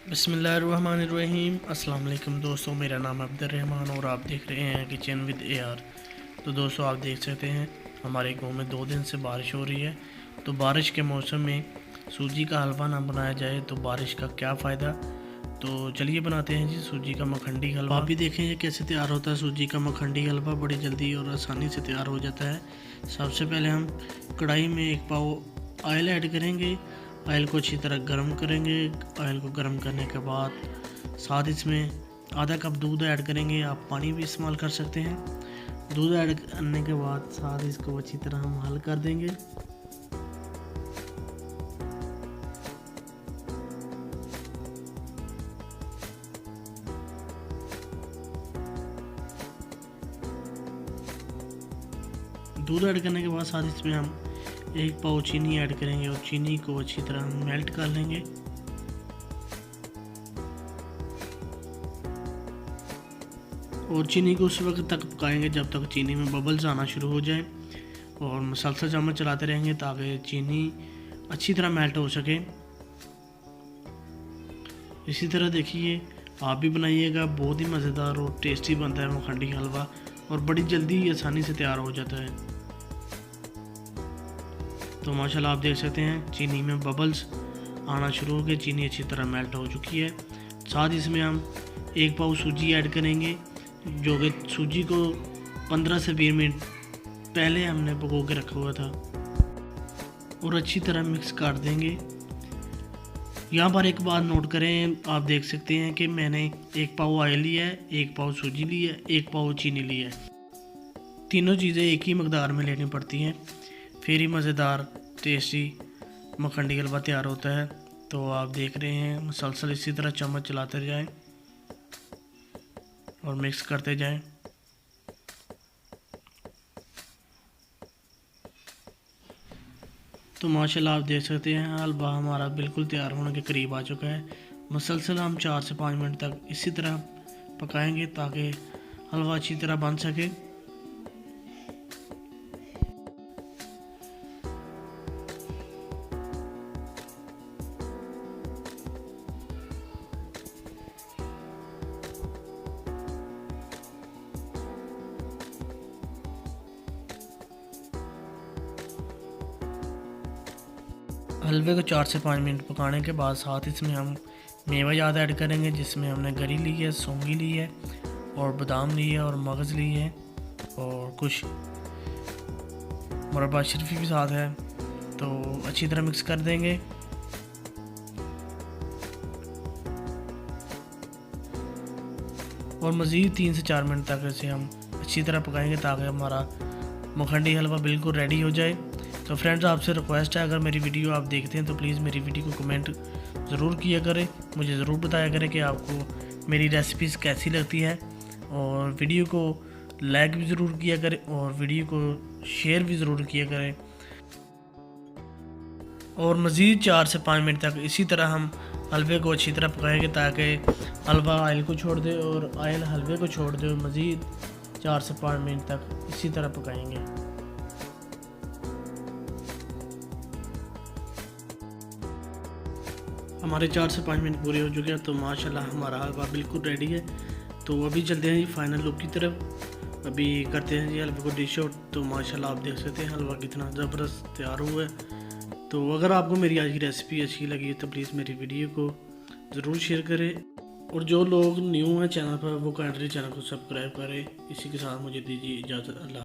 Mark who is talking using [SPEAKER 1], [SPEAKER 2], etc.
[SPEAKER 1] बिस्मिल्लाहिर्रहमानिर्रहीम। अस्सलाम वालेकुम दोस्तों, मेरा नाम अब्दुर्रहमान और आप देख रहे हैं किचन विद AR। तो दोस्तों, आप देख सकते हैं हमारे गांव में 2 दिन से बारिश हो रही है। तो बारिश के मौसम में सूजी का हलवा ना बनाया जाए तो बारिश का क्या फ़ायदा। तो चलिए बनाते हैं जी सूजी का मखंडी हलवा। आप भी देखें ये कैसे तैयार होता है। सूजी का मखंडी हलवा बड़ी जल्दी और आसानी से तैयार हो जाता है। सबसे पहले हम कढ़ाई में 1 पाव ऑयल ऐड करेंगे। ऑयल को अच्छी तरह गर्म करेंगे। ऑयल को गर्म करने के बाद साथ इसमें आधा कप दूध ऐड करेंगे। आप पानी भी इस्तेमाल कर सकते हैं। दूध ऐड करने के बाद साथ इसको अच्छी तरह हम हल कर देंगे। दूध ऐड करने के बाद साथ इसमें हम 1 पाव चीनी ऐड करेंगे और चीनी को अच्छी तरह मेल्ट कर लेंगे। और चीनी को उस वक्त तक पकाएंगे जब तक चीनी में बबल्स आना शुरू हो जाए और मसलसल चम्मच चलाते रहेंगे ताकि चीनी अच्छी तरह मेल्ट हो सके। इसी तरह देखिए आप भी बनाइएगा, बहुत ही मज़ेदार और टेस्टी बनता है मखंडी हलवा और बड़ी जल्दी आसानी से तैयार हो जाता है। तो माशाल्लाह आप देख सकते हैं चीनी में बबल्स आना शुरू हो गए, चीनी अच्छी तरह मेल्ट हो चुकी है। साथ इसमें हम 1 पाव सूजी ऐड करेंगे, जो कि सूजी को 15 से 20 मिनट पहले हमने भिगो के रखा हुआ था और अच्छी तरह मिक्स कर देंगे। यहाँ पर एक बात नोट करें, आप देख सकते हैं कि मैंने 1 पाव ऑयल लिया है, 1 पाव सूजी ली है, 1 पाव चीनी ली है। तीनों चीज़ें एक ही मकदार में लेनी पड़ती हैं, फिर ही मज़ेदार टेस्टी मखंडी हलवा तैयार होता है। तो आप देख रहे हैं मुसलसल इसी तरह चम्मच चलाते जाएं और मिक्स करते जाएं। तो माशाल्लाह आप देख सकते हैं हलवा हमारा बिल्कुल तैयार होने के करीब आ चुका है। मुसलसल हम 4 से 5 मिनट तक इसी तरह पकाएंगे ताकि हलवा अच्छी तरह बन सके। हलवे को 4 से 5 मिनट पकाने के बाद साथ इसमें हम मेवा जात ऐड करेंगे, जिसमें हमने गरी ली है, सौंगी ली है और बादाम ली है और मगज़ ली है और कुछ मुरब्बा शर्फी भी साथ है। तो अच्छी तरह मिक्स कर देंगे। और मज़ीद 3 से 4 मिनट तक इसे हम अच्छी तरह पकाएंगे ताकि हमारा मखंडी हलवा बिल्कुल रेडी हो जाए। तो फ्रेंड्स, आपसे रिक्वेस्ट है, अगर मेरी वीडियो आप देखते हैं तो प्लीज़ मेरी वीडियो को कमेंट ज़रूर किया करें, मुझे ज़रूर बताया करें कि आपको मेरी रेसिपीज़ कैसी लगती है और वीडियो को लाइक भी ज़रूर किया करें और वीडियो को शेयर भी ज़रूर किया करें। और मज़ीद 4 से 5 मिनट तक इसी तरह हम हलवे को अच्छी तरह पकाएंगे ताकि हलवा ऑयल को छोड़ दे और ऑयल हलवे को छोड़ दे। मज़ीद 4 से 5 मिनट तक इसी तरह पकाएंगे। हमारे 4 से 5 मिनट पूरे हो चुके हैं। तो माशाल्लाह हमारा हलवा बिल्कुल रेडी है। तो अभी चलते हैं जी फाइनल लुक की तरफ। अभी करते हैं जी हलवे को डिश आउट। तो माशाल्लाह आप देख सकते हैं हलवा कितना ज़बरदस्त तैयार हुआ है। तो अगर आपको मेरी आज की रेसिपी अच्छी लगी तो प्लीज़ मेरी वीडियो को ज़रूर शेयर करें और जो लोग न्यू हैं चैनल पर वो काइंडली चैनल को सब्सक्राइब करें। इसी के साथ मुझे दीजिए इजाज़त। अल्लाह।